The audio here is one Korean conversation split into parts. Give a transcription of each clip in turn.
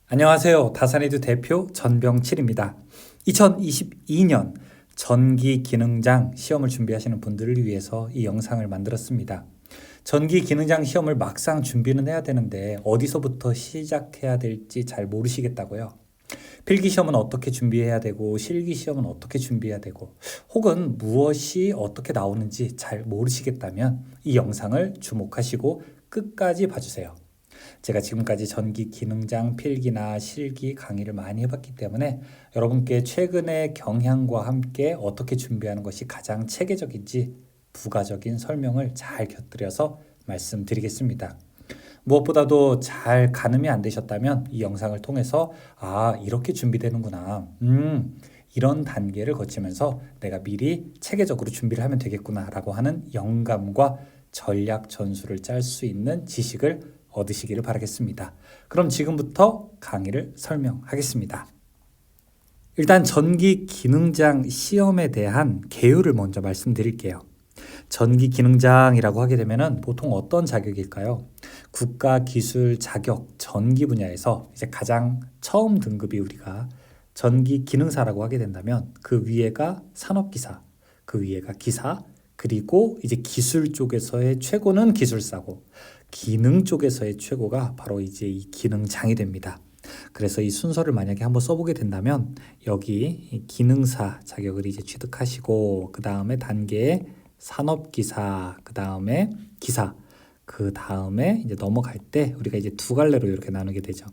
안녕하세요. 다산에듀 대표 전병칠입니다. 2022년 전기 기능장 시험을 준비하시는 분들을 위해서 이 영상을 만들었습니다. 전기 기능장 시험을 막상 준비는 해야 되는데 어디서부터 시작해야 될지 잘 모르시겠다고요. 필기 시험은 어떻게 준비해야 되고 실기 시험은 어떻게 준비해야 되고 혹은 무엇이 어떻게 나오는지 잘 모르시겠다면 이 영상을 주목하시고 끝까지 봐주세요. 제가 지금까지 전기 기능장 필기나 실기 강의를 많이 해봤기 때문에 여러분께 최근의 경향과 함께 어떻게 준비하는 것이 가장 체계적인지 부가적인 설명을 잘 곁들여서 말씀드리겠습니다. 무엇보다도 잘 가늠이 안 되셨다면 이 영상을 통해서 이렇게 준비되는구나. 이런 단계를 거치면서 내가 미리 체계적으로 준비를 하면 되겠구나 라고 하는 영감과 전략 전술을 짤 수 있는 지식을 얻으시기를 바라겠습니다. 그럼 지금부터 강의를 설명하겠습니다. 일단 전기 기능장 시험에 대한 개요를 먼저 말씀드릴게요. 전기 기능장이라고 하게 되면은 보통 어떤 자격일까요? 국가 기술 자격 전기 분야에서 이제 가장 처음 등급이 우리가 전기 기능사라고 하게 된다면 그 위에가 산업기사, 그 위에가 기사, 그리고 이제 기술 쪽에서의 최고는 기술사고 기능 쪽에서의 최고가 바로 이제 이 기능장이 됩니다. 그래서 이 순서를 만약에 한번 써보게 된다면 여기 기능사 자격을 이제 취득하시고 그 다음에 단계에 산업기사, 그 다음에 기사, 그 다음에 이제 넘어갈 때 우리가 이제 두 갈래로 이렇게 나누게 되죠.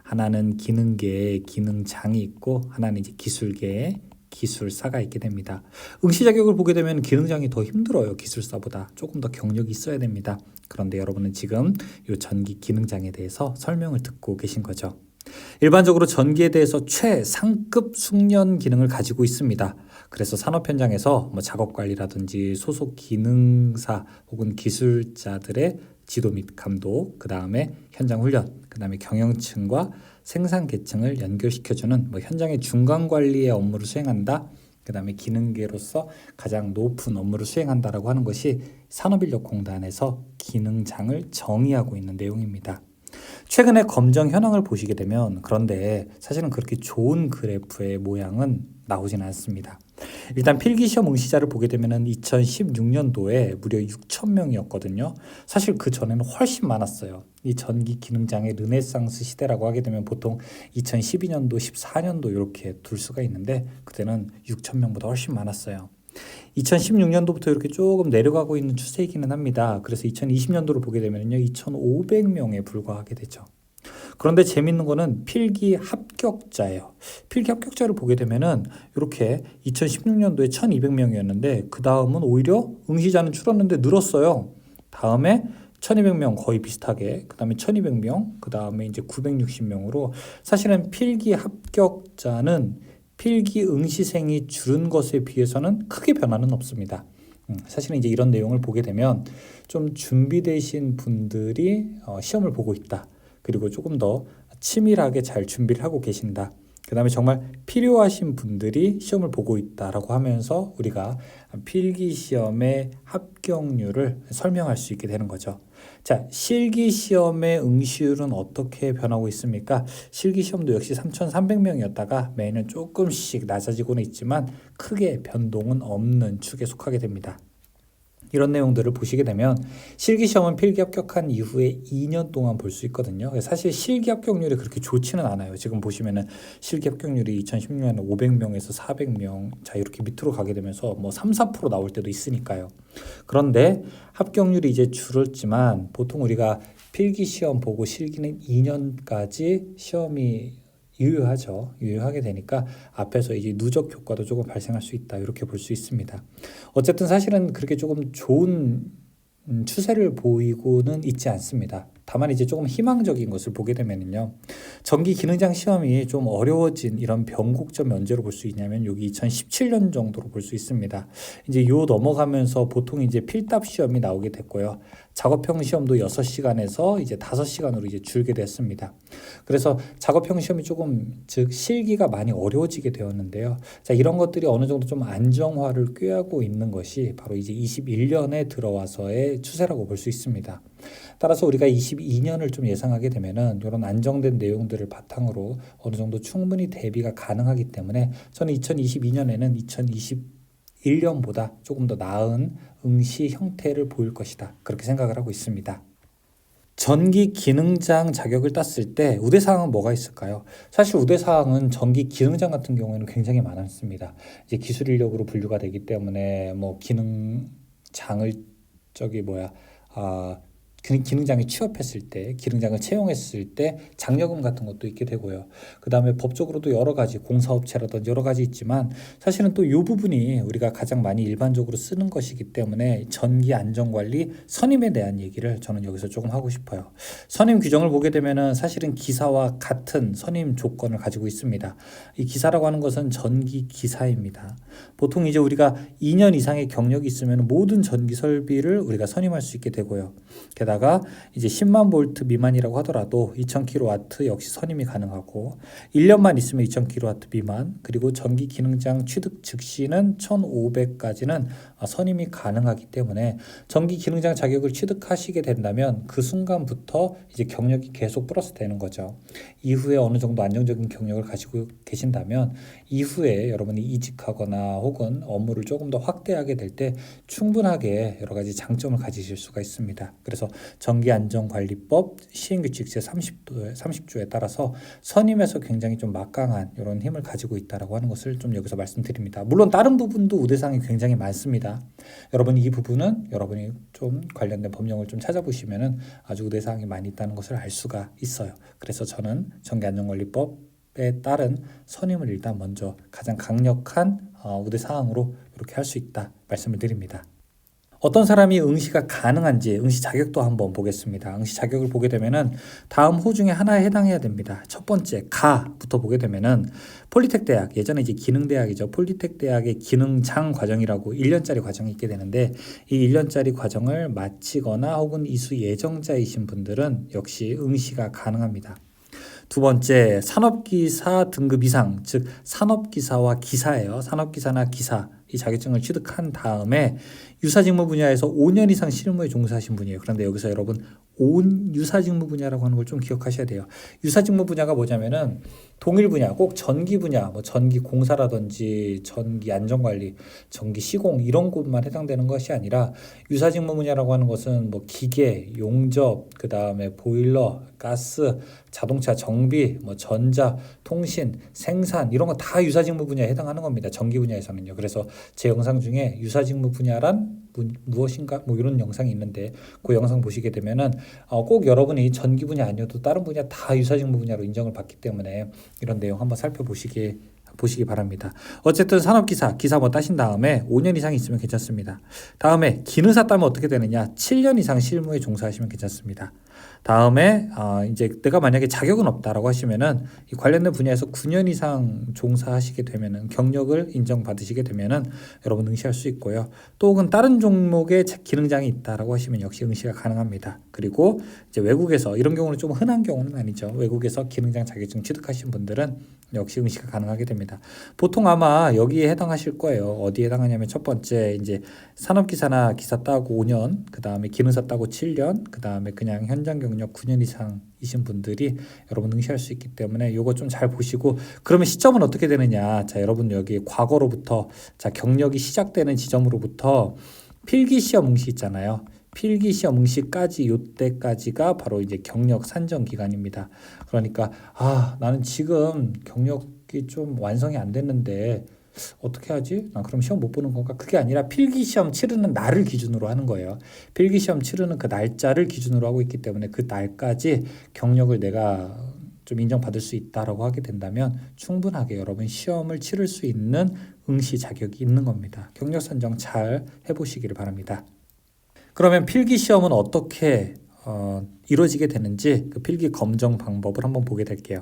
하나는 기능계에 기능장이 있고 하나는 이제 기술계에 기술사가 있게 됩니다. 응시 자격을 보게 되면 기능장이 더 힘들어요. 기술사보다 조금 더 경력이 있어야 됩니다. 그런데 여러분은 지금 이 전기 기능장에 대해서 설명을 듣고 계신 거죠. 일반적으로 전기에 대해서 최상급 숙련 기능을 가지고 있습니다. 그래서 산업 현장에서 작업 관리라든지 소속 기능사 혹은 기술자들의 지도 및 감독, 그 다음에 현장 훈련, 그 다음에 경영층과 생산 계층을 연결시켜주는 현장의 중간 관리의 업무를 수행한다. 그 다음에 기능계로서 가장 높은 업무를 수행한다라고 하는 것이 산업인력공단에서 기능장을 정의하고 있는 내용입니다. 최근에 검정 현황을 보시게 되면 그런데 사실은 그렇게 좋은 그래프의 모양은 나오진 않습니다. 일단 필기시험 응시자를 보게 되면 2016년도에 무려 6,000명이었거든요. 사실 그 전에는 훨씬 많았어요. 이 전기 기능장의 르네상스 시대라고 하게 되면 보통 2012년도, 14년도 이렇게 둘 수가 있는데 그때는 6,000명보다 훨씬 많았어요. 2016년도부터 이렇게 조금 내려가고 있는 추세이기는 합니다. 그래서 2020년도를 보게 되면요, 2,500명에 불과하게 되죠. 그런데 재밌는 거는 필기 합격자예요. 필기 합격자를 보게 되면은 이렇게 2016년도에 1,200명이었는데 그 다음은 오히려 응시자는 줄었는데 늘었어요. 다음에 1,200명 거의 비슷하게, 그 다음에 1,200명, 그 다음에 이제 960명으로 사실은 필기 합격자는 필기 응시생이 줄은 것에 비해서는 크게 변화는 없습니다. 사실은 이제 이런 내용을 보게 되면 좀 준비되신 분들이 시험을 보고 있다. 그리고 조금 더 치밀하게 잘 준비를 하고 계신다. 그 다음에 정말 필요하신 분들이 시험을 보고 있다라고 하면서 우리가 필기시험의 합격률을 설명할 수 있게 되는 거죠. 자, 실기시험의 응시율은 어떻게 변하고 있습니까? 실기시험도 역시 3,300명이었다가 매년 조금씩 낮아지고는 있지만 크게 변동은 없는 축에 속하게 됩니다. 이런 내용들을 보시게 되면 실기시험은 필기 합격한 이후에 2년 동안 볼 수 있거든요. 사실 실기 합격률이 그렇게 좋지는 않아요. 지금 보시면은 실기 합격률이 2016년에 500명에서 400명, 자 이렇게 밑으로 가게 되면서 3, 4% 나올 때도 있으니까요. 그런데 합격률이 이제 줄었지만 보통 우리가 필기시험 보고 실기는 2년까지 시험이 유효하게 되니까 앞에서 이제 누적 효과도 조금 발생할 수 있다 이렇게 볼 수 있습니다. 어쨌든 사실은 그렇게 조금 좋은 추세를 보이고는 있지 않습니다. 다만 이제 조금 희망적인 것을 보게 되면요, 전기 기능장 시험이 좀 어려워진 이런 변곡점이 언제로 볼 수 있냐면 여기 2017년 정도로 볼 수 있습니다. 이제 요 넘어가면서 보통 이제 필답 시험이 나오게 됐고요. 작업형 시험도 6시간에서 이제 5시간으로 이제 줄게 됐습니다. 그래서 작업형 시험이 조금 즉 실기가 많이 어려워지게 되었는데요. 자, 이런 것들이 어느 정도 좀 안정화를 꾀하고 있는 것이 바로 이제 21년에 들어와서의 추세라고 볼 수 있습니다. 따라서 우리가 22년을 좀 예상하게 되면은 이런 안정된 내용들을 바탕으로 어느 정도 충분히 대비가 가능하기 때문에 저는 2022년에는 2021년보다 조금 더 나은 응시 형태를 보일 것이다. 그렇게 생각을 하고 있습니다. 전기 기능장 자격을 땄을 때 우대사항은 뭐가 있을까요? 사실 우대사항은 전기 기능장 같은 경우에는 굉장히 많았습니다. 이제 기술 인력으로 분류가 되기 때문에 뭐 기능장을 기능장에 취업했을 때, 기능장을 채용했을 때 장려금 같은 것도 있게 되고요. 그 다음에 법적으로도 여러 가지 공사업체라든지 여러 가지 있지만 사실은 또 이 부분이 우리가 가장 많이 일반적으로 쓰는 것이기 때문에 전기 안전관리 선임에 대한 얘기를 저는 여기서 조금 하고 싶어요. 선임 규정을 보게 되면은 사실은 기사와 같은 선임 조건을 가지고 있습니다. 이 기사라고 하는 것은 전기 기사입니다. 보통 이제 우리가 2년 이상의 경력이 있으면 모든 전기 설비를 우리가 선임할 수 있게 되고요. 게다가 이제 10만 볼트 미만이라고 하더라도 2000kW 역시 선임이 가능하고 1년만 있으면 2000kW 미만, 그리고 전기 기능장 취득 즉시는 1500까지는 선임이 가능하기 때문에 전기 기능장 자격을 취득하시게 된다면 그 순간부터 이제 경력이 계속 플러스 되는 거죠. 이후에 어느 정도 안정적인 경력을 가지고 계신다면 이후에 여러분이 이직하거나 혹은 업무를 조금 더 확대하게 될 때 충분하게 여러 가지 장점을 가지실 수가 있습니다. 그래서 전기안전관리법 시행규칙 제30조에 따라서 선임에서 굉장히 좀 막강한 이런 힘을 가지고 있다라고 하는 것을 좀 여기서 말씀드립니다. 물론 다른 부분도 우대사항이 굉장히 많습니다. 여러분 이 부분은 여러분이 좀 관련된 법령을 좀 찾아보시면은 아주 우대사항이 많이 있다는 것을 알 수가 있어요. 그래서 저는 전기안전관리법에 따른 선임을 일단 먼저 가장 강력한 우대사항으로 이렇게 할 수 있다 말씀을 드립니다. 어떤 사람이 응시가 가능한지 응시 자격도 한번 보겠습니다. 응시 자격을 보게 되면은 다음 호 중에 하나에 해당해야 됩니다. 첫 번째 가부터 보게 되면은 폴리텍 대학, 예전에 이제 기능대학이죠. 폴리텍 대학의 기능장 과정이라고 1년짜리 과정이 있게 되는데 이 1년짜리 과정을 마치거나 혹은 이수 예정자이신 분들은 역시 응시가 가능합니다. 두 번째, 산업기사 등급 이상, 즉 산업기사와 기사예요. 산업기사나 기사 이 자격증을 취득한 다음에 유사직무 분야에서 5년 이상 실무에 종사하신 분이에요. 그런데 여기서 여러분 유사직무 분야라고 하는 걸 좀 기억하셔야 돼요. 유사직무 분야가 뭐냐면은 동일 분야, 꼭 전기 분야, 뭐 전기 공사라든지 전기 안전관리, 전기 시공 이런 곳만 해당되는 것이 아니라 유사직무 분야라고 하는 것은 뭐 기계, 용접, 그 다음에 보일러, 가스, 자동차 정비, 뭐 전자, 통신, 생산 이런 거 다 유사직무 분야에 해당하는 겁니다. 전기 분야에서는요. 그래서 제 영상 중에 유사직무 분야란 무엇인가 뭐 이런 영상이 있는데 그 영상 보시게 되면은 꼭 여러분이 전기 분야 아니어도 다른 분야 다 유사직무 분야로 인정을 받기 때문에 이런 내용 한번 살펴보시기 바랍니다. 어쨌든 산업기사, 기사 뭐 따신 다음에 5년 이상 있으면 괜찮습니다. 다음에 기능사 따면 어떻게 되느냐? 7년 이상 실무에 종사하시면 괜찮습니다. 다음에 이제 내가 만약에 자격은 없다라고 하시면은 이 관련된 분야에서 9년 이상 종사하시게 되면은 경력을 인정받으시게 되면은 여러분 응시할 수 있고요. 또 혹은 다른 종목의 기능장이 있다라고 하시면 역시 응시가 가능합니다. 그리고 이제 외국에서 이런 경우는 좀 흔한 경우는 아니죠. 외국에서 기능장 자격증 취득하신 분들은 역시 응시가 가능하게 됩니다. 보통 아마 여기에 해당하실 거예요. 어디에 해당하냐면 첫 번째 이제 산업기사나 기사 따고 5년, 그 다음에 기능사 따고 7년, 그 다음에 그냥 현장 경력 9년 이상이신 분들이 여러분 응시할 수 있기 때문에 이거 좀 잘 보시고 그러면 시점은 어떻게 되느냐? 자, 여러분 여기 과거로부터 자 경력이 시작되는 지점으로부터 필기시험 응시 있잖아요. 필기시험 응시까지 요때까지가 바로 이제 경력 산정 기간입니다. 그러니까 나는 지금 경력이 좀 완성이 안 됐는데 어떻게 하지? 그럼 시험 못 보는 건가? 그게 아니라 필기시험 치르는 날을 기준으로 하는 거예요. 필기시험 치르는 그 날짜를 기준으로 하고 있기 때문에 그 날까지 경력을 내가 좀 인정받을 수 있다라고 하게 된다면 충분하게 여러분 시험을 치를 수 있는 응시 자격이 있는 겁니다. 경력 선정 잘 해보시기를 바랍니다. 그러면 필기시험은 어떻게 이루어지게 되는지 그 필기 검정 방법을 한번 보게 될게요.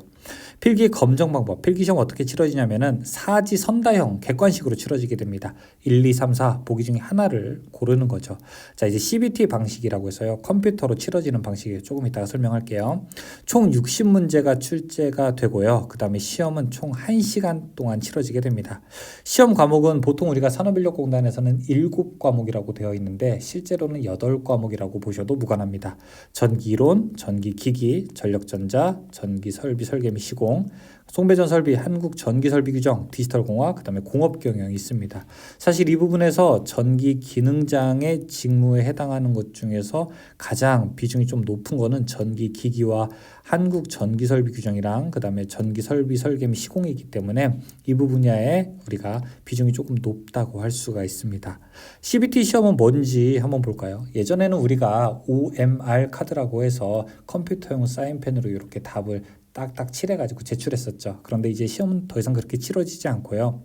필기 검정 방법, 필기 시험 어떻게 치러지냐면은 사지선다형 객관식으로 치러지게 됩니다. 1, 2, 3, 4 보기 중에 하나를 고르는 거죠. 자, 이제 CBT 방식이라고 해서요. 컴퓨터로 치러지는 방식이에요. 조금 이따가 설명할게요. 총 60문제가 출제가 되고요. 그 다음에 시험은 총 1시간 동안 치러지게 됩니다. 시험 과목은 보통 우리가 산업인력공단에서는 7과목이라고 되어 있는데 실제로는 8과목이라고 보셔도 무관합니다. 전기이론, 전기기기, 전력전자, 전기설비, 설계 및 시공, 송배전 설비, 한국전기설비규정, 디지털공학, 그 다음에 공업경영이 있습니다. 사실 이 부분에서 전기기능장의 직무에 해당하는 것 중에서 가장 비중이 좀 높은 거는 전기기기와 한국전기설비규정이랑 그 다음에 전기설비, 설계 및 시공이기 때문에 이 분야에 우리가 비중이 조금 높다고 할 수가 있습니다. CBT 시험은 뭔지 한번 볼까요? 예전에는 우리가 OMR 카드라고 해서 컴퓨터용 사인펜으로 이렇게 답을 딱딱 칠해가지고 제출했었죠. 그런데 이제 시험은 더 이상 그렇게 치러지지 않고요.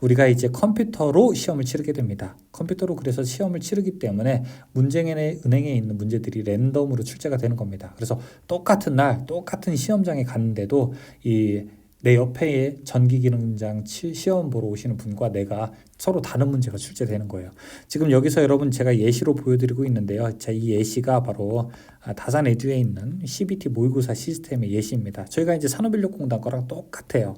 우리가 이제 컴퓨터로 시험을 치르게 됩니다. 컴퓨터로 그래서 시험을 치르기 때문에 은행에 있는 문제들이 랜덤으로 출제가 되는 겁니다. 그래서 똑같은 날 똑같은 시험장에 갔는데도 내 옆에 전기기능장 시험 보러 오시는 분과 내가 서로 다른 문제가 출제되는 거예요. 지금 여기서 여러분 제가 예시로 보여드리고 있는데요. 자, 이 예시가 바로 다산 에듀에 있는 CBT 모의고사 시스템의 예시입니다. 저희가 이제 산업인력공단 거랑 똑같아요.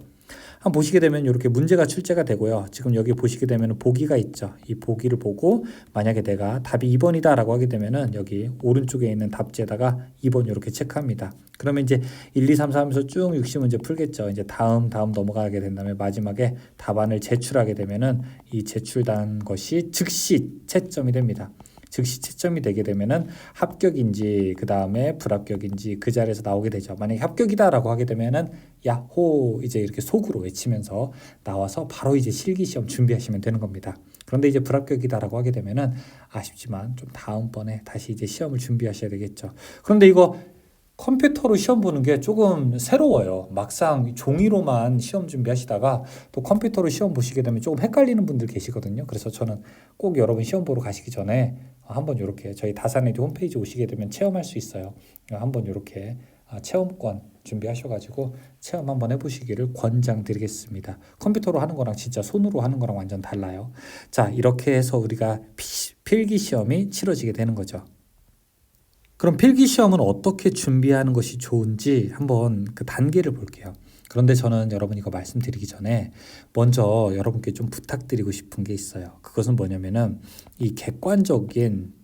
한번 보시게 되면 이렇게 문제가 출제가 되고요. 지금 여기 보시게 되면 보기가 있죠. 이 보기를 보고 만약에 내가 답이 2번이다 라고 하게 되면은 여기 오른쪽에 있는 답지에다가 2번 이렇게 체크합니다. 그러면 이제 1, 2, 3, 4 하면서 쭉 60문제 풀겠죠. 이제 다음 넘어가게 된 다음에 마지막에 답안을 제출하게 되면은 이 제출한 것이 즉시 채점이 됩니다. 즉시 채점이 되게 되면은 합격인지 그 다음에 불합격인지 그 자리에서 나오게 되죠. 만약에 합격이다라고 하게 되면은 야호 이제 이렇게 속으로 외치면서 나와서 바로 이제 실기시험 준비하시면 되는 겁니다. 그런데 이제 불합격이다라고 하게 되면은 아쉽지만 좀 다음번에 다시 이제 시험을 준비하셔야 되겠죠. 그런데 이거 컴퓨터로 시험 보는 게 조금 새로워요. 막상 종이로만 시험 준비하시다가 또 컴퓨터로 시험 보시게 되면 조금 헷갈리는 분들 계시거든요. 그래서 저는 꼭 여러분 시험 보러 가시기 전에 한번 이렇게 저희 다산에듀 홈페이지 오시게 되면 체험할 수 있어요. 한번 이렇게 체험권 준비하셔가지고 체험 한번 해보시기를 권장드리겠습니다. 컴퓨터로 하는 거랑 진짜 손으로 하는 거랑 완전 달라요. 자, 이렇게 해서 우리가 필기 시험이 치러지게 되는 거죠. 그럼 필기 시험은 어떻게 준비하는 것이 좋은지 한번 그 단계를 볼게요. 그런데 저는 여러분 이거 말씀드리기 전에 먼저 여러분께 좀 부탁드리고 싶은 게 있어요. 그것은 뭐냐면은 이 객관적인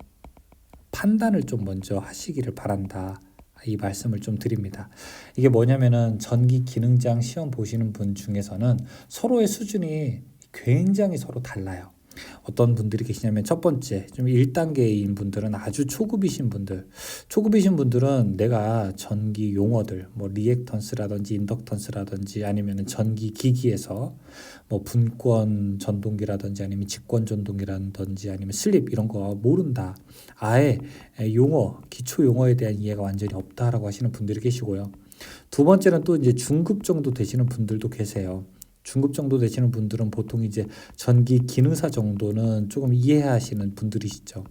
판단을 좀 먼저 하시기를 바란다. 이 말씀을 좀 드립니다. 이게 뭐냐면은 전기 기능장 시험 보시는 분 중에서는 서로의 수준이 굉장히 서로 달라요. 어떤 분들이 계시냐면 첫 번째 좀 1단계인 분들은 아주 초급이신 분들은 내가 전기 용어들 뭐 리액턴스라든지 인덕턴스라든지 아니면 전기 기기에서 뭐 분권 전동기라든지 아니면 직권 전동기라든지 아니면 슬립 이런 거 모른다. 아예 용어 기초 용어에 대한 이해가 완전히 없다라고 하시는 분들이 계시고요. 두 번째는 또 이제 중급 정도 되시는 분들도 계세요. 중급 정도 되시는 분들은 보통 이제 전기 기능사 정도는 조금 이해하시는 분들이시죠.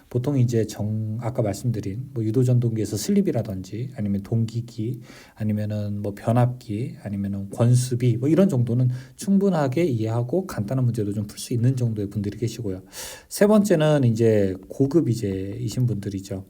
보통 이제 아까 말씀드린 뭐 유도 전동기에서 슬립이라든지 아니면 동기기 아니면은 뭐 변압기 아니면은 권수비 뭐 이런 정도는 충분하게 이해하고 간단한 문제도 좀 풀 수 있는 정도의 분들이 계시고요. 세 번째는 이제 고급 이신 분들이죠.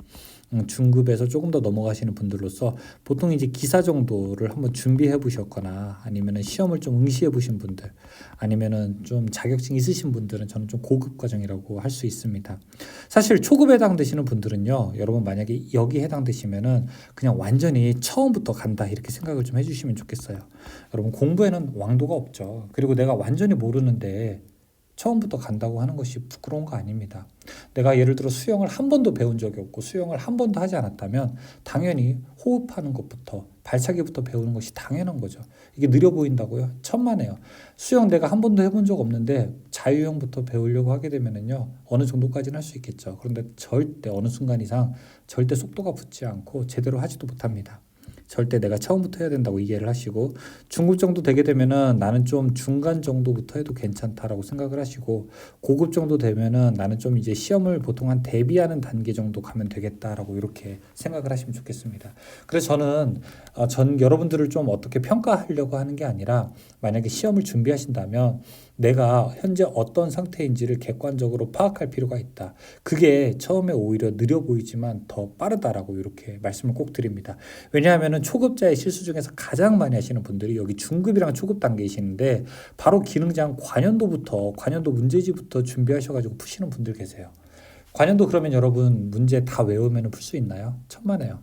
중급에서 조금 더 넘어가시는 분들로서 보통 이제 기사 정도를 한번 준비해 보셨거나 아니면은 시험을 좀 응시해 보신 분들 아니면은 좀 자격증 있으신 분들은 저는 좀 고급 과정이라고 할 수 있습니다. 사실 초급에 해당되시는 분들은요, 여러분 만약에 여기 해당되시면은 그냥 완전히 처음부터 간다 이렇게 생각을 좀 해주시면 좋겠어요. 여러분 공부에는 왕도가 없죠. 그리고 내가 완전히 모르는데 처음부터 간다고 하는 것이 부끄러운 거 아닙니다. 내가 예를 들어 수영을 한 번도 배운 적이 없고 수영을 한 번도 하지 않았다면 당연히 호흡하는 것부터 발차기부터 배우는 것이 당연한 거죠. 이게 느려 보인다고요? 천만에요. 수영 내가 한 번도 해본 적 없는데 자유형부터 배우려고 하게 되면은요 어느 정도까지는 할 수 있겠죠. 그런데 절대 어느 순간 이상 절대 속도가 붙지 않고 제대로 하지도 못합니다. 절대 내가 처음부터 해야 된다고 이해를 하시고, 중급 정도 되게 되면은 나는 좀 중간 정도부터 해도 괜찮다라고 생각을 하시고, 고급 정도 되면은 나는 좀 이제 시험을 보통 한 대비하는 단계 정도 가면 되겠다라고 이렇게 생각을 하시면 좋겠습니다. 그래서 저는 여러분들을 좀 어떻게 평가하려고 하는 게 아니라, 만약에 시험을 준비하신다면 내가 현재 어떤 상태인지를 객관적으로 파악할 필요가 있다. 그게 처음에 오히려 느려 보이지만 더 빠르다라고 이렇게 말씀을 꼭 드립니다. 왜냐하면 초급자의 실수 중에서 가장 많이 하시는 분들이 여기 중급이랑 초급 단계이시는데, 바로 기능장 관연도 문제지부터 준비하셔가지고 푸시는 분들 계세요. 관연도 그러면 여러분 문제 다 외우면 풀 수 있나요? 천만에요.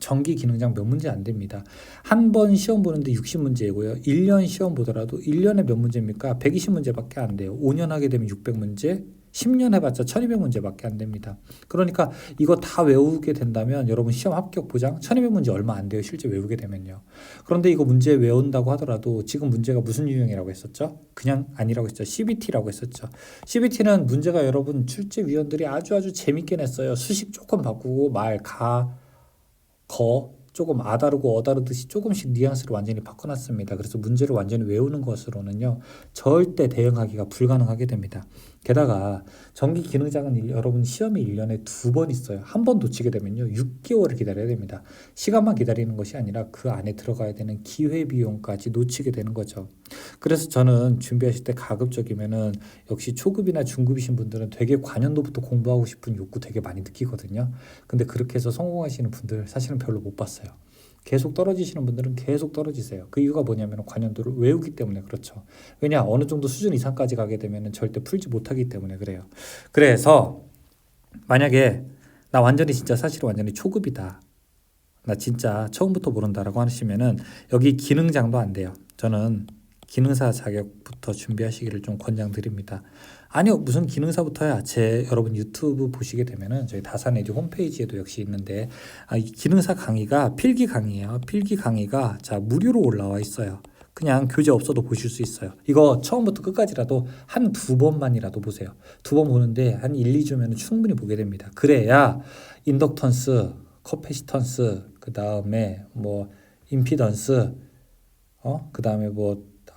전기 기능장 몇 문제 안 됩니다. 한 번 시험 보는데 60문제이고요. 1년 시험 보더라도 1년에 몇 문제입니까? 120문제밖에 안 돼요. 5년 하게 되면 600문제, 10년 해봤자 1200문제밖에 안 됩니다. 그러니까 이거 다 외우게 된다면 여러분 시험 합격 보장 1200문제 얼마 안 돼요. 실제 외우게 되면요. 그런데 이거 문제 외운다고 하더라도 지금 문제가 무슨 유형이라고 했었죠? 그냥 아니라고 했죠. CBT라고 했었죠. CBT는 문제가 여러분 출제위원들이 아주 재밌게 냈어요. 수식 조금 바꾸고 말, 조금 아다르고 어다르듯이 조금씩 뉘앙스를 완전히 바꿔놨습니다. 그래서 문제를 완전히 외우는 것으로는요, 절대 대응하기가 불가능하게 됩니다. 게다가 전기 기능장은 여러분 시험이 1년에 2번 있어요. 한 번 놓치게 되면요 6개월을 기다려야 됩니다. 시간만 기다리는 것이 아니라 그 안에 들어가야 되는 기회비용까지 놓치게 되는 거죠. 그래서 저는 준비하실 때 가급적이면은 역시 초급이나 중급이신 분들은 되게 관연도부터 공부하고 싶은 욕구 되게 많이 느끼거든요. 근데 그렇게 해서 성공하시는 분들 사실은 별로 못 봤어요. 계속 떨어지시는 분들은 계속 떨어지세요. 그 이유가 뭐냐면 관연도를 외우기 때문에 그렇죠. 왜냐, 어느 정도 수준 이상까지 가게 되면 절대 풀지 못하기 때문에 그래요. 그래서 만약에 나 사실 완전히 초급이다, 나 진짜 처음부터 모른다라고 하시면은 여기 기능장도 안 돼요. 저는 기능사 자격부터 준비하시기를 좀 권장드립니다. 아니요, 무슨 기능사부터야. 여러분 유튜브 보시게 되면은 저희 다산에듀 홈페이지에도 역시 있는데, 이 기능사 강의가 필기 강의예요. 필기 강의가 무료로 올라와 있어요. 그냥 교재 없어도 보실 수 있어요. 이거 처음부터 끝까지라도 한 2번만이라도 보세요. 2번 보는데 한 1, 2주면 충분히 보게 됩니다. 그래야 인덕턴스, 커패시턴스, 그 다음에 임피던스, 그 다음에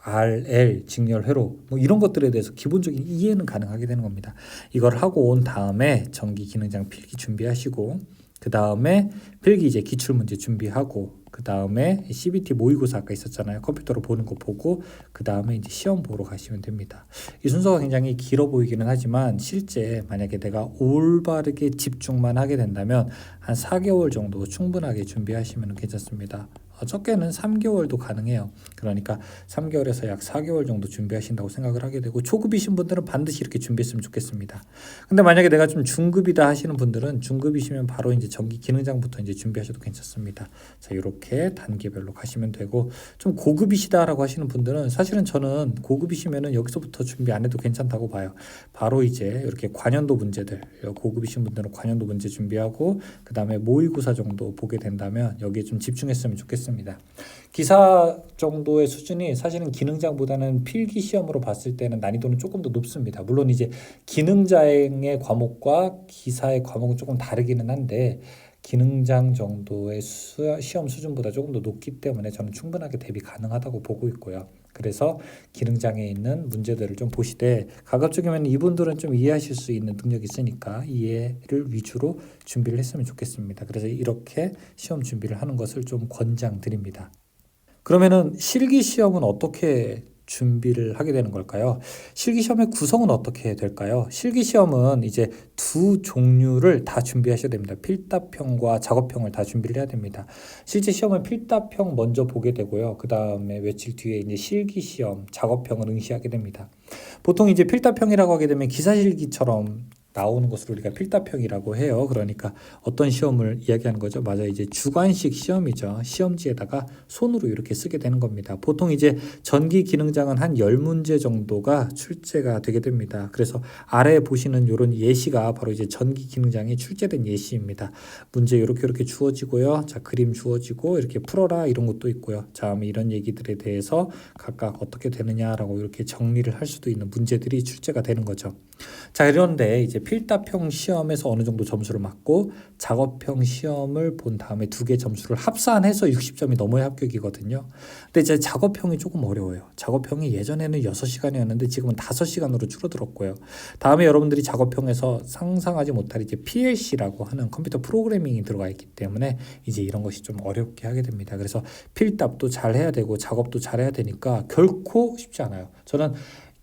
RL, 직렬 회로 이런 것들에 대해서 기본적인 이해는 가능하게 되는 겁니다. 이걸 하고 온 다음에 전기 기능장 필기 준비하시고, 그 다음에 필기 이제 기출문제 준비하고, 그 다음에 CBT 모의고사 아까 있었잖아요. 컴퓨터로 보는 거 보고, 그 다음에 이제 시험 보러 가시면 됩니다. 이 순서가 굉장히 길어 보이기는 하지만 실제 만약에 내가 올바르게 집중만 하게 된다면 한 4개월 정도 충분하게 준비하시면 괜찮습니다. 적게는 3개월도 가능해요. 그러니까 3개월에서 약 4개월 정도 준비하신다고 생각을 하게 되고, 초급이신 분들은 반드시 이렇게 준비했으면 좋겠습니다. 근데 만약에 내가 좀 중급이다 하시는 분들은 중급이시면 바로 이제 전기 기능장부터 이제 준비하셔도 괜찮습니다. 이렇게 단계별로 가시면 되고, 좀 고급이시다라고 하시는 분들은 사실은 저는 고급이시면은 여기서부터 준비 안 해도 괜찮다고 봐요. 바로 이제 이렇게 관연도 문제들, 고급이신 분들은 관연도 문제 준비하고, 그 다음에 모의고사 정도 보게 된다면 여기에 좀 집중했으면 좋겠습니다. 기사 정도의 수준이 사실은 기능장보다는 필기 시험으로 봤을 때는 난이도는 조금 더 높습니다. 물론 이제 기능장의 과목과 기사의 과목은 조금 다르기는 한데, 기능장 정도의 시험 수준보다 조금 더 높기 때문에 저는 충분하게 대비 가능하다고 보고 있고요. 그래서 기능장에 있는 문제들을 좀 보시되, 가급적이면 이분들은 좀 이해하실 수 있는 능력이 있으니까 이해를 위주로 준비를 했으면 좋겠습니다. 그래서 이렇게 시험 준비를 하는 것을 좀 권장드립니다. 그러면은 실기 시험은 어떻게 준비를 하게 되는 걸까요? 실기 시험의 구성은 어떻게 될까요? 실기 시험은 이제 두 종류를 다 준비하셔야 됩니다. 필답형과 작업형을 다 준비를 해야 됩니다. 실제 시험은 필답형 먼저 보게 되고요. 그 다음에 며칠 뒤에 이제 실기 시험, 작업형을 응시하게 됩니다. 보통 이제 필답형이라고 하게 되면 기사실기처럼 나오는 것을 우리가 필답형이라고 해요. 그러니까 어떤 시험을 이야기하는 거죠? 맞아요. 이제 주관식 시험이죠. 시험지에다가 손으로 이렇게 쓰게 되는 겁니다. 보통 이제 전기 기능장은 한 10문제 정도가 출제가 되게 됩니다. 그래서 아래에 보시는 이런 예시가 바로 이제 전기 기능장이 출제된 예시입니다. 문제 이렇게 주어지고요. 그림 주어지고 이렇게 풀어라 이런 것도 있고요. 이런 얘기들에 대해서 각각 어떻게 되느냐라고 이렇게 정리를 할 수도 있는 문제들이 출제가 되는 거죠. 자, 그런데 이제 필답형 시험에서 어느 정도 점수를 맞고 작업형 시험을 본 다음에 두 개 점수를 합산해서 60점이 넘어야 합격이거든요. 근데 이제 작업형이 조금 어려워요. 작업형이 예전에는 6시간이었는데 지금은 5시간으로 줄어들었고요. 다음에 여러분들이 작업형에서 상상하지 못할 이제 PLC라고 하는 컴퓨터 프로그래밍이 들어가 있기 때문에 이제 이런 것이 좀 어렵게 하게 됩니다. 그래서 필답도 잘 해야 되고 작업도 잘 해야 되니까 결코 쉽지 않아요. 저는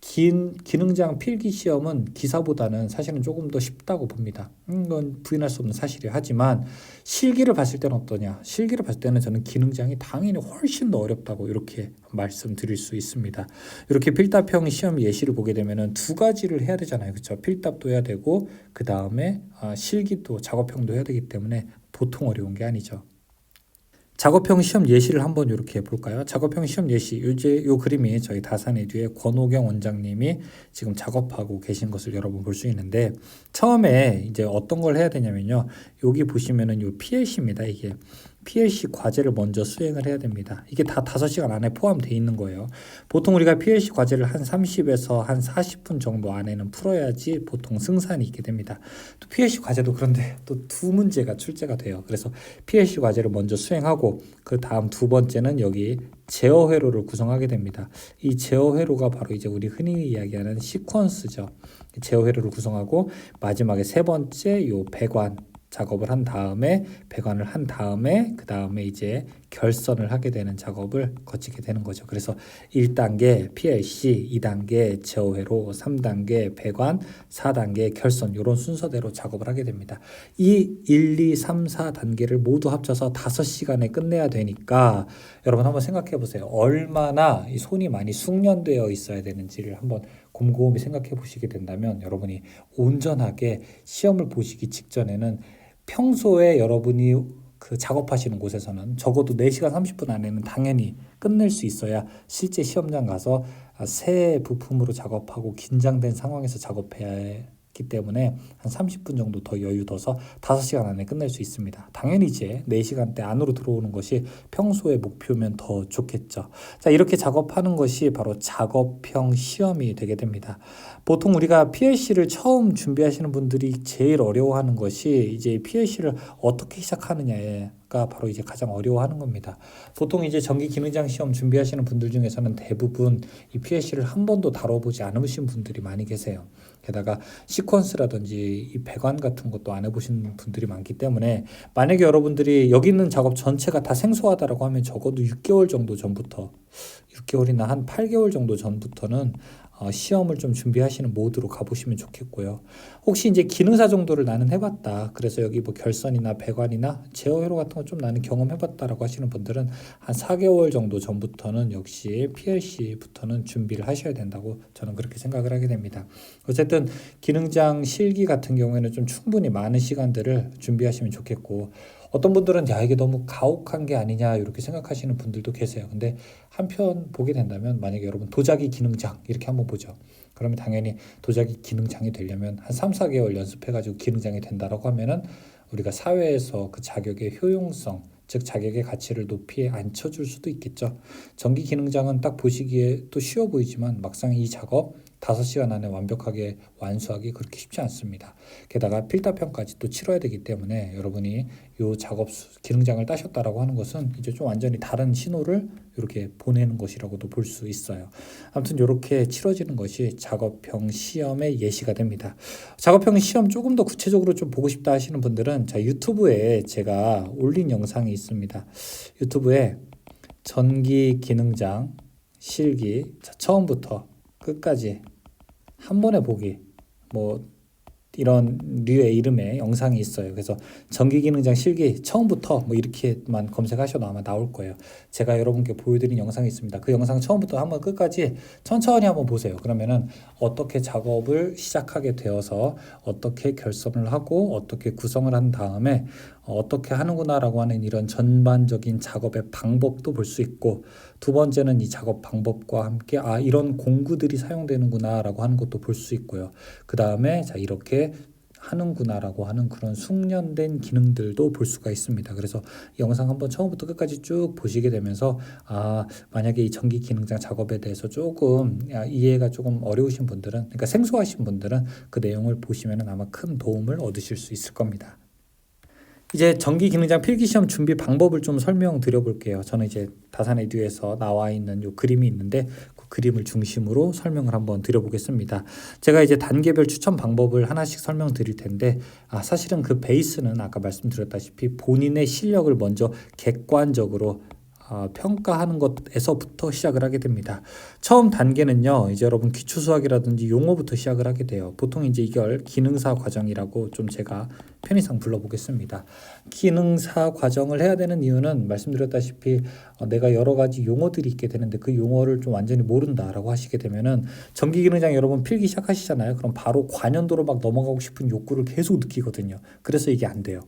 기능장 필기 시험은 기사보다는 사실은 조금 더 쉽다고 봅니다. 이건 부인할 수 없는 사실이에요. 하지만 실기를 봤을 때는 어떠냐? 실기를 봤을 때는 저는 기능장이 당연히 훨씬 더 어렵다고 이렇게 말씀드릴 수 있습니다. 이렇게 필답형 시험 예시를 보게 되면은 두 가지를 해야 되잖아요. 그렇죠? 필답도 해야 되고 그 다음에 실기도 작업형도 해야 되기 때문에 보통 어려운 게 아니죠. 작업형 시험 예시를 한번 이렇게 볼까요? 작업형 시험 예시, 이제 요 그림이 저희 다산에듀의 권호경 원장님이 지금 작업하고 계신 것을 여러분 볼 수 있는데, 처음에 이제 어떤 걸 해야 되냐면요, 여기 보시면은 요 PLC입니다. 이게 PLC 과제를 먼저 수행을 해야 됩니다. 이게 다 5시간 안에 포함되어 있는 거예요. 보통 우리가 PLC 과제를 한 30에서 한 40분 정도 안에는 풀어야지 보통 승산이 있게 됩니다. 또 PLC 과제도 그런데 또 두 문제가 출제가 돼요. 그래서 PLC 과제를 먼저 수행하고 그 다음 두 번째는 여기 제어 회로를 구성하게 됩니다. 이 제어 회로가 바로 이제 우리 흔히 이야기하는 시퀀스죠. 제어 회로를 구성하고 마지막에 세 번째 요 배관 작업을 한 다음에 배관을 한 다음에 그 다음에 이제 결선을 하게 되는 작업을 거치게 되는 거죠. 그래서 1단계 PLC, 2단계 제어회로, 3단계 배관, 4단계 결선, 이런 순서대로 작업을 하게 됩니다. 이 1, 2, 3, 4단계를 모두 합쳐서 5시간에 끝내야 되니까 여러분 한번 생각해 보세요. 얼마나 이 손이 많이 숙련되어 있어야 되는지를 한번 곰곰이 생각해 보시게 된다면 여러분이 온전하게 시험을 보시기 직전에는 평소에 여러분이 그 작업하시는 곳에서는 적어도 4시간 30분 안에는 당연히 끝낼 수 있어야 실제 시험장 가서 새 부품으로 작업하고 긴장된 상황에서 작업해야 하기 때문에 한 30분 정도 더 여유 둬서 5시간 안에 끝낼 수 있습니다. 당연히 이제 4시간대 안으로 들어오는 것이 평소의 목표면 더 좋겠죠. 자, 이렇게 작업하는 것이 바로 작업형 시험이 되게 됩니다. 보통 우리가 PLC를 처음 준비하시는 분들이 제일 어려워하는 것이 이제 PLC를 어떻게 시작하느냐가 바로 이제 가장 어려워하는 겁니다. 보통 이제 전기 기능장 시험 준비하시는 분들 중에서는 대부분 이 PLC를 한 번도 다뤄보지 않으신 분들이 많이 계세요. 게다가 시퀀스라든지 이 배관 같은 것도 안 해보신 분들이 많기 때문에 만약에 여러분들이 여기 있는 작업 전체가 다 생소하다라고 하면 적어도 6개월 정도 전부터 6개월이나 한 8개월 정도 전부터는 시험을 좀 준비하시는 모드로 가보시면 좋겠고요. 혹시 이제 기능사 정도를 나는 해봤다. 그래서 여기 뭐 결선이나 배관이나 제어회로 같은 거 좀 나는 경험해봤다라고 하시는 분들은 한 4개월 정도 전부터는 역시 PLC부터는 준비를 하셔야 된다고 저는 그렇게 생각을 하게 됩니다. 어쨌든 기능장 실기 같은 경우에는 좀 충분히 많은 시간들을 준비하시면 좋겠고, 어떤 분들은 야 이게 너무 가혹한 게 아니냐 이렇게 생각하시는 분들도 계세요. 근데 한편 보게 된다면 만약에 여러분 도자기 기능장 이렇게 한번 보죠. 그러면 당연히 도자기 기능장이 되려면 한 3, 4개월 연습해가지고 기능장이 된다라고 하면은 우리가 사회에서 그 자격의 효용성, 즉 자격의 가치를 높이 앉혀줄 수도 있겠죠. 전기 기능장은 딱 보시기에 또 쉬워 보이지만 막상 이 작업 5시간 안에 완벽하게 완수하기 그렇게 쉽지 않습니다. 게다가 필답형까지 또 치러야 되기 때문에 여러분이 요 작업 기능장을 따셨다라고 하는 것은 이제 좀 완전히 다른 신호를 이렇게 보내는 것이라고도 볼 수 있어요. 아무튼 이렇게 치러지는 것이 작업형 시험의 예시가 됩니다. 작업형 시험 조금 더 구체적으로 좀 보고 싶다 하시는 분들은 자, 유튜브에 제가 올린 영상이 있습니다. 유튜브에 전기 기능장 실기 자, 처음부터 끝까지 한 번에 보기 뭐 이런 류의 이름의 영상이 있어요. 그래서 전기기능장 실기 처음부터 뭐 이렇게만 검색하셔도 아마 나올 거예요. 제가 여러분께 보여드린 영상이 있습니다. 그 영상 처음부터 한번 끝까지 천천히 한번 보세요. 그러면은 어떻게 작업을 시작하게 되어서 어떻게 결선을 하고 어떻게 구성을 한 다음에 어떻게 하는구나라고 하는 이런 전반적인 작업의 방법도 볼 수 있고, 두 번째는 이 작업 방법과 함께 이런 공구들이 사용되는구나라고 하는 것도 볼 수 있고요. 그 다음에 자 이렇게 하는구나라고 하는 그런 숙련된 기능들도 볼 수가 있습니다. 그래서 영상 한번 처음부터 끝까지 쭉 보시게 되면서 만약에 이 전기 기능장 작업에 대해서 조금 이해가 조금 어려우신 분들은, 그러니까 생소하신 분들은 그 내용을 보시면 아마 큰 도움을 얻으실 수 있을 겁니다. 이제 전기 기능장 필기시험 준비 방법을 좀 설명드려 볼게요. 저는 이제 다산 에듀에서 나와 있는 요 그림이 있는데 그 그림을 중심으로 설명을 한번 드려보겠습니다. 제가 이제 단계별 추천 방법을 하나씩 설명드릴 텐데 사실은 그 베이스는 아까 말씀드렸다시피 본인의 실력을 먼저 객관적으로 평가하는 것에서부터 시작을 하게 됩니다. 처음 단계는요, 이제 여러분 기초 수학이라든지 용어부터 시작을 하게 돼요. 보통 이제 이걸 기능사 과정이라고 좀 제가 편의상 불러보겠습니다. 기능사 과정을 해야 되는 이유는 말씀드렸다시피 내가 여러 가지 용어들이 있게 되는데 그 용어를 좀 완전히 모른다라고 하시게 되면은 전기기능장 여러분 필기 시작하시잖아요. 그럼 바로 관연도로 막 넘어가고 싶은 욕구를 계속 느끼거든요. 그래서 이게 안 돼요.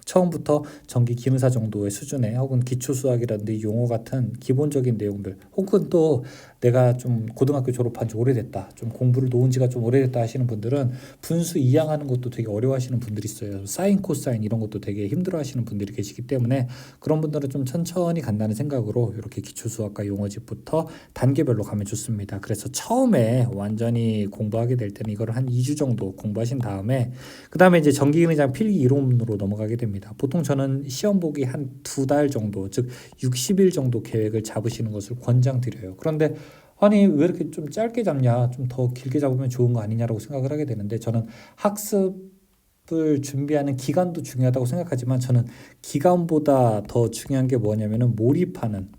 처음부터 전기기능사 정도의 수준의 혹은 기초수학이라든지 용어 같은 기본적인 내용들, 혹은 또 내가 좀 고등학교 졸업한 지 오래됐다, 좀 공부를 놓은 지가 좀 오래됐다 하시는 분들은 분수 이항하는 것도 되게 어려워하시는 분들이 있어요. 사인, 코사인 이런 것도 되게 힘들어하시는 분들이 계시기 때문에 그런 분들은 좀 천천히 간다는 생각으로 이렇게 기초수학과 용어집부터 단계별로 가면 좋습니다. 그래서 처음에 완전히 공부하게 될 때는 이걸 한 2주 정도 공부하신 다음에 그 다음에 이제 전기기능장 필기 이론으로 넘어가게 됩니다. 보통 저는 시험 보기 한 2달 정도, 즉 60일 정도 계획을 잡으시는 것을 권장드려요. 그런데 아니 왜 이렇게 좀 짧게 잡냐, 좀 더 길게 잡으면 좋은 거 아니냐라고 생각을 하게 되는데, 저는 학습을 준비하는 기간도 중요하다고 생각하지만 저는 기간보다 더 중요한 게 뭐냐면은 몰입하는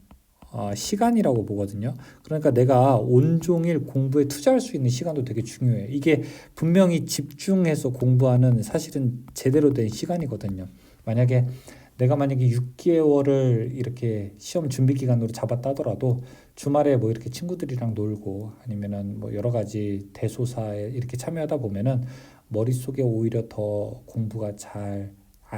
시간이라고 보거든요. 그러니까 내가 온종일 공부에 투자할 수 있는 시간도 되게 중요해요. 이게 분명히 집중해서 공부하는 사실은 제대로 된 시간이거든요. 내가 만약에 6개월을 이렇게 시험 준비 기간으로 잡았다 하더라도 주말에 뭐 이렇게 친구들이랑 놀고 아니면은 뭐 여러 가지 대소사에 이렇게 참여하다 보면은 머릿속에 오히려 더 공부가 잘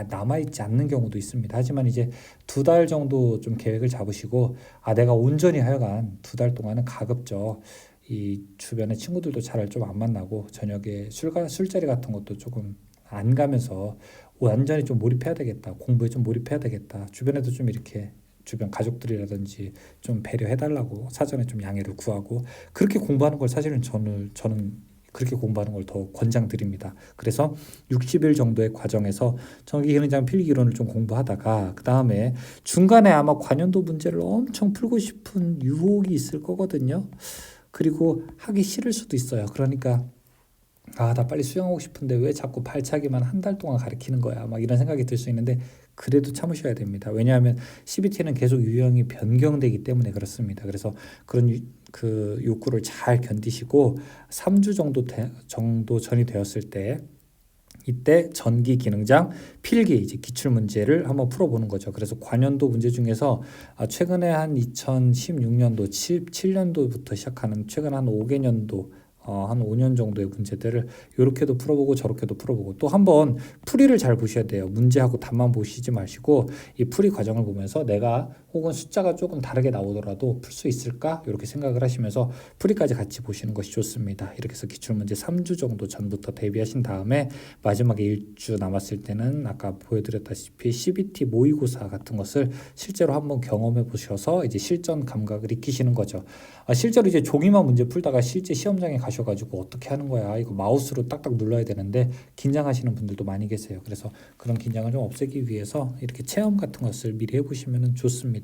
남아있지 않는 경우도 있습니다. 하지만 이제 2달 정도 좀 계획을 잡으시고 내가 온전히 하여간 2달 동안은 가급적 이 주변에 친구들도 잘 좀 안 만나고 저녁에 술자리 같은 것도 조금 안 가면서 완전히 좀 몰입해야 되겠다, 공부에 좀 몰입해야 되겠다, 주변에도 좀 이렇게 주변 가족들이라든지 좀 배려해달라고 사전에 좀 양해를 구하고 그렇게 공부하는 걸 사실은 저는 그렇게 공부하는 걸 더 권장드립니다. 그래서 60일 정도의 과정에서 전기기능장 필기이론을 좀 공부하다가 그 다음에 중간에 아마 관연도 문제를 엄청 풀고 싶은 유혹이 있을 거거든요. 그리고 하기 싫을 수도 있어요. 그러니까 나 빨리 수영하고 싶은데 왜 자꾸 발차기만 한 달 동안 가르치는 거야, 막 이런 생각이 들 수 있는데 그래도 참으셔야 됩니다. 왜냐하면 CBT는 계속 유형이 변경되기 때문에 그렇습니다. 그래서 그런 그 욕구를 잘 견디시고 3주 정도 전이 되었을 때 이때 전기 기능장 필기 이제 기출 문제를 한번 풀어보는 거죠. 그래서 관연도 문제 중에서 최근에 한 2016년도 7년도부터 시작하는 최근 한 5개년도 한 5년 정도의 문제들을 이렇게도 풀어보고 저렇게도 풀어보고 또 한번 풀이를 잘 보셔야 돼요. 문제하고 답만 보시지 마시고 이 풀이 과정을 보면서 내가 혹은 숫자가 조금 다르게 나오더라도 풀 수 있을까? 이렇게 생각을 하시면서 풀이까지 같이 보시는 것이 좋습니다. 이렇게 해서 기출문제 3주 정도 전부터 대비하신 다음에 마지막에 1주 남았을 때는 아까 보여드렸다시피 CBT 모의고사 같은 것을 실제로 한번 경험해 보셔서 이제 실전 감각을 익히시는 거죠. 실제로 이제 종이만 문제 풀다가 실제 시험장에 가셔가지고 어떻게 하는 거야, 이거 마우스로 딱딱 눌러야 되는데 긴장하시는 분들도 많이 계세요. 그래서 그런 긴장을 좀 없애기 위해서 이렇게 체험 같은 것을 미리 해보시면 좋습니다.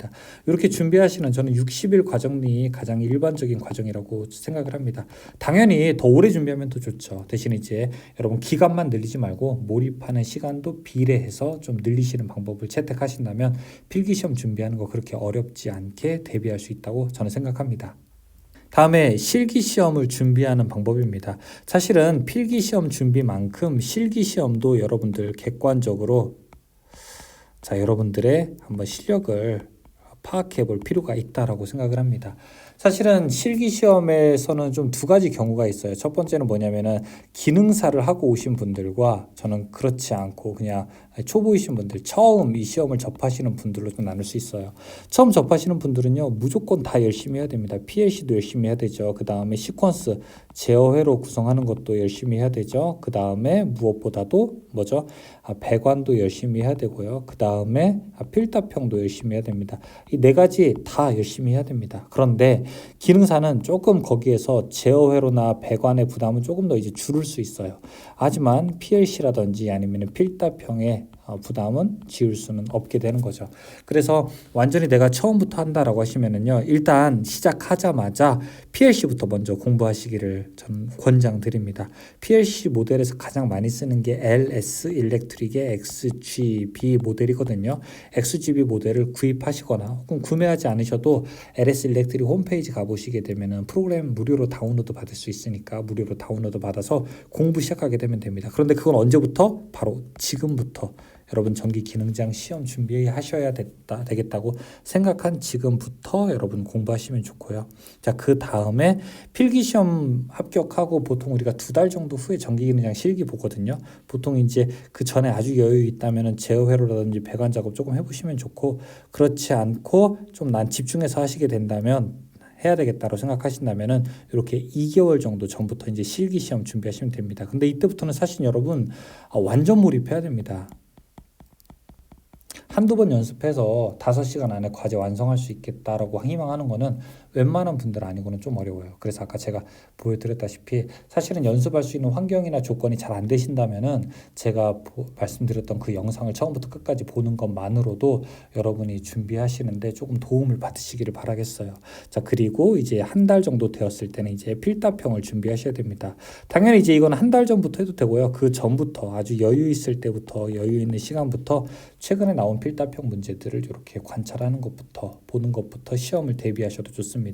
이렇게 준비하시는 저는 60일 과정이 가장 일반적인 과정이라고 생각을 합니다. 당연히 더 오래 준비하면 더 좋죠. 대신 이제 여러분 기간만 늘리지 말고 몰입하는 시간도 비례해서 좀 늘리시는 방법을 채택하신다면 필기시험 준비하는 거 그렇게 어렵지 않게 대비할 수 있다고 저는 생각합니다. 다음에 실기시험을 준비하는 방법입니다. 사실은 필기시험 준비만큼 실기시험도 여러분들 객관적으로 여러분들의 한번 실력을 파악해 볼 필요가 있다라고 생각을 합니다. 사실은 실기시험에서는 좀 2가지 경우가 있어요. 첫 번째는 뭐냐면은 기능사를 하고 오신 분들과 저는 그렇지 않고 그냥 초보이신 분들, 처음 이 시험을 접하시는 분들로 좀 나눌 수 있어요. 처음 접하시는 분들은요, 무조건 다 열심히 해야 됩니다. PLC도 열심히 해야 되죠. 그 다음에 시퀀스, 제어회로 구성하는 것도 열심히 해야 되죠. 그 다음에 무엇보다도 뭐죠? 배관도 열심히 해야 되고요. 그 다음에 필답형도 열심히 해야 됩니다. 이 네 가지 다 열심히 해야 됩니다. 그런데 기능사는 조금 거기에서 제어회로나 배관의 부담은 조금 더 이제 줄일 수 있어요. 하지만 PLC라든지 아니면 필답형의 부담은 지울 수는 없게 되는 거죠. 그래서 완전히 내가 처음부터 한다라고 하시면은요, 일단 시작하자마자 PLC부터 먼저 공부하시기를 저는 권장드립니다. PLC 모델에서 가장 많이 쓰는 게 LS 일렉트릭의 XGB 모델이거든요. XGB 모델을 구입하시거나 혹은 구매하지 않으셔도 LS 일렉트릭 홈페이지 가보시게 되면은 프로그램 무료로 다운로드 받을 수 있으니까 무료로 다운로드 받아서 공부 시작하게 되면 됩니다. 그런데 그건 언제부터? 바로 지금부터. 여러분 전기 기능장 시험 준비하셔야 되겠다고 생각한 지금부터 여러분 공부하시면 좋고요. 자, 그 다음에 필기시험 합격하고 보통 우리가 2달 정도 후에 전기 기능장 실기 보거든요. 보통 이제 그 전에 아주 여유 있다면은 제어회로라든지 배관 작업 조금 해보시면 좋고, 그렇지 않고 좀 난 집중해서 하시게 된다면 해야 되겠다고 생각하신다면은 이렇게 2개월 정도 전부터 이제 실기 시험 준비하시면 됩니다. 근데 이때부터는 사실 여러분 완전 몰입해야 됩니다. 한두 번 연습해서 5시간 안에 과제 완성할 수 있겠다라고 희망하는 거는 웬만한 분들 아니고는 좀 어려워요. 그래서 아까 제가 보여드렸다시피 사실은 연습할 수 있는 환경이나 조건이 잘 안 되신다면은 제가 말씀드렸던 그 영상을 처음부터 끝까지 보는 것만으로도 여러분이 준비하시는데 조금 도움을 받으시기를 바라겠어요. 자, 그리고 이제 한 달 정도 되었을 때는 이제 필답형을 준비하셔야 됩니다. 당연히 이제 이건 한 달 전부터 해도 되고요. 그 전부터 아주 여유 있을 때부터, 여유 있는 시간부터 최근에 나온 필답형 문제들을 이렇게 관찰하는 것부터, 보는 것부터 시험을 대비하셔도 좋습니다.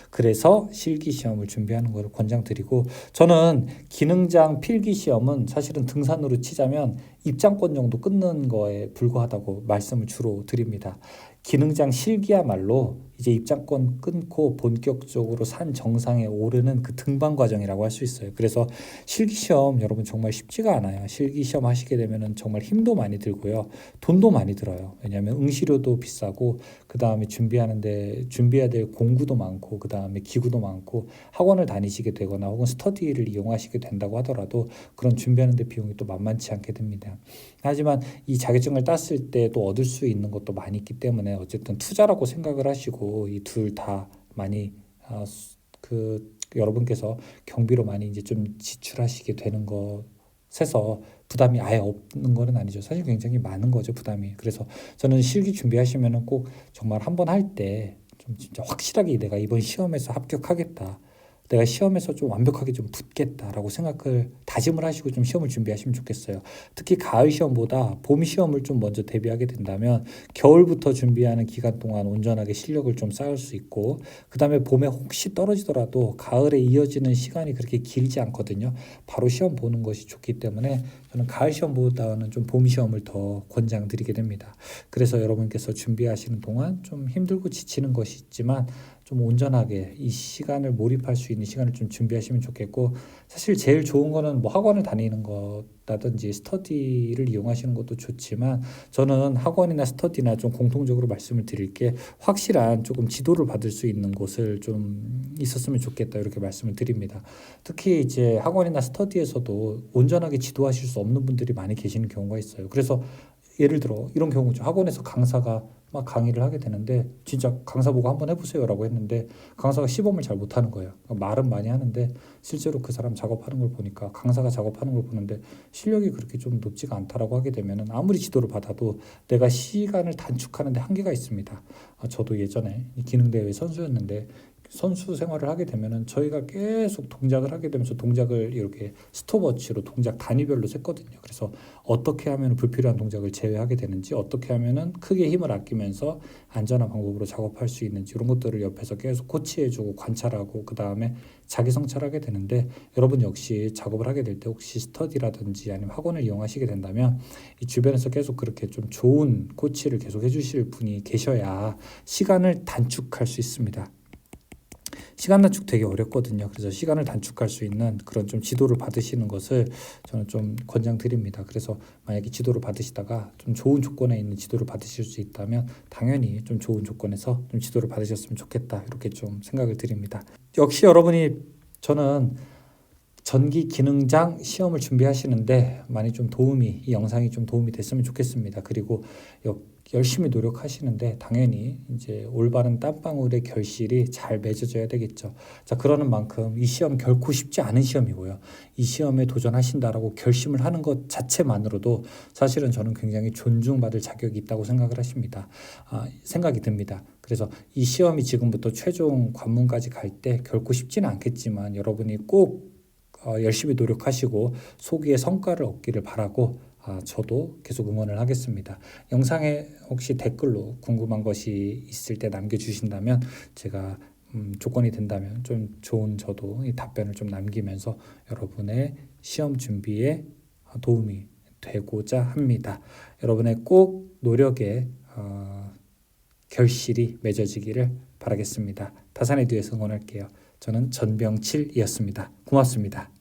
그래서 실기 시험을 준비하는 것을 권장드리고, 저는 기능장 필기 시험은 사실은 등산으로 치자면 입장권 정도 끊는 거에 불과하다고 말씀을 주로 드립니다. 기능장 실기야말로 이제 입장권 끊고 본격적으로 산 정상에 오르는 그 등반 과정이라고 할 수 있어요. 그래서 실기시험 여러분 정말 쉽지가 않아요. 실기시험 하시게 되면은 정말 힘도 많이 들고요. 돈도 많이 들어요. 왜냐하면 응시료도 비싸고, 그 다음에 준비해야 될 공구도 많고, 그 다음에 기구도 많고, 학원을 다니시게 되거나 혹은 스터디를 이용하시게 된다고 하더라도 그런 준비하는 데 비용이 또 만만치 않게 듭니다. 하지만 이 자격증을 땄을 때 또 얻을 수 있는 것도 많이 있기 때문에 어쨌든 투자라고 생각을 하시고, 이 둘 다 많이 여러분께서 경비로 많이 이제 좀 지출하시게 되는 것에서 부담이 아예 없는 거는 아니죠. 사실 굉장히 많은 거죠, 부담이. 그래서 저는 실기 준비하시면은 꼭 정말 한번 할 때 좀 진짜 확실하게 내가 이번 시험에서 합격하겠다, 내가 시험에서 좀 완벽하게 좀 붙겠다라고 다짐을 하시고 좀 시험을 준비하시면 좋겠어요. 특히 가을 시험보다 봄 시험을 좀 먼저 대비하게 된다면 겨울부터 준비하는 기간 동안 온전하게 실력을 좀 쌓을 수 있고, 그 다음에 봄에 혹시 떨어지더라도 가을에 이어지는 시간이 그렇게 길지 않거든요. 바로 시험 보는 것이 좋기 때문에 저는 가을 시험보다는 좀 봄 시험을 더 권장드리게 됩니다. 그래서 여러분께서 준비하시는 동안 좀 힘들고 지치는 것이 있지만 좀 온전하게 이 시간을 몰입할 수 있는 시간을 좀 준비하시면 좋겠고, 사실 제일 좋은 거는 뭐 학원을 다니는 거라든지 스터디를 이용하시는 것도 좋지만, 저는 학원이나 스터디나 좀 공통적으로 말씀을 드릴 게 확실한 조금 지도를 받을 수 있는 곳을 좀 있었으면 좋겠다, 이렇게 말씀을 드립니다. 특히 이제 학원이나 스터디에서도 온전하게 지도하실 수 없는 분들이 많이 계시는 경우가 있어요. 그래서 예를 들어 이런 경우죠. 학원에서 강사가 막 강의를 하게 되는데 진짜 강사 보고 한번 해보세요라고 했는데 강사가 시범을 잘 못하는 거예요. 말은 많이 하는데 실제로 그 사람 작업하는 걸 보니까, 강사가 작업하는 걸 보는데 실력이 그렇게 좀 높지가 않다라고 하게 되면은 아무리 지도를 받아도 내가 시간을 단축하는데 한계가 있습니다. 저도 예전에 기능대회 선수였는데 선수 생활을 하게 되면은 저희가 계속 동작을 하게 되면서 동작을 이렇게 스톱워치로 동작 단위별로 셌거든요. 그래서 어떻게 하면 불필요한 동작을 제외하게 되는지, 어떻게 하면은 크게 힘을 아끼면서 안전한 방법으로 작업할 수 있는지, 이런 것들을 옆에서 계속 코치해주고 관찰하고 그 다음에 자기 성찰하게 되는데, 여러분 역시 작업을 하게 될 때 혹시 스터디라든지 아니면 학원을 이용하시게 된다면 이 주변에서 계속 그렇게 좀 좋은 코치를 계속 해주실 분이 계셔야 시간을 단축할 수 있습니다. 시간 단축 되게 어렵거든요. 그래서 시간을 단축할 수 있는 그런 좀 지도를 받으시는 것을 저는 좀 권장드립니다. 그래서 만약에 지도를 받으시다가 좀 좋은 조건에 있는 지도를 받으실 수 있다면 당연히 좀 좋은 조건에서 좀 지도를 받으셨으면 좋겠다, 이렇게 좀 생각을 드립니다. 역시 여러분이 저는 전기 기능장 시험을 준비하시는데 많이 좀 이 영상이 좀 도움이 됐으면 좋겠습니다. 그리고 열심히 노력하시는데 당연히 이제 올바른 땀방울의 결실이 잘 맺어져야 되겠죠. 자, 그러는 만큼 이 시험 결코 쉽지 않은 시험이고요. 이 시험에 도전하신다라고 결심을 하는 것 자체만으로도 사실은 저는 굉장히 존중받을 자격이 있다고 생각이 듭니다. 그래서 이 시험이 지금부터 최종 관문까지 갈 때 결코 쉽지는 않겠지만 여러분이 꼭 열심히 노력하시고 소기의 성과를 얻기를 바라고 저도 계속 응원을 하겠습니다. 영상에 혹시 댓글로 궁금한 것이 있을 때 남겨주신다면 제가 조건이 된다면 좀 좋은 저도 이 답변을 좀 남기면서 여러분의 시험 준비에 도움이 되고자 합니다. 여러분의 꼭 노력에 결실이 맺어지기를 바라겠습니다. 다산에 대해서 응원할게요. 저는 전병칠이었습니다. 고맙습니다.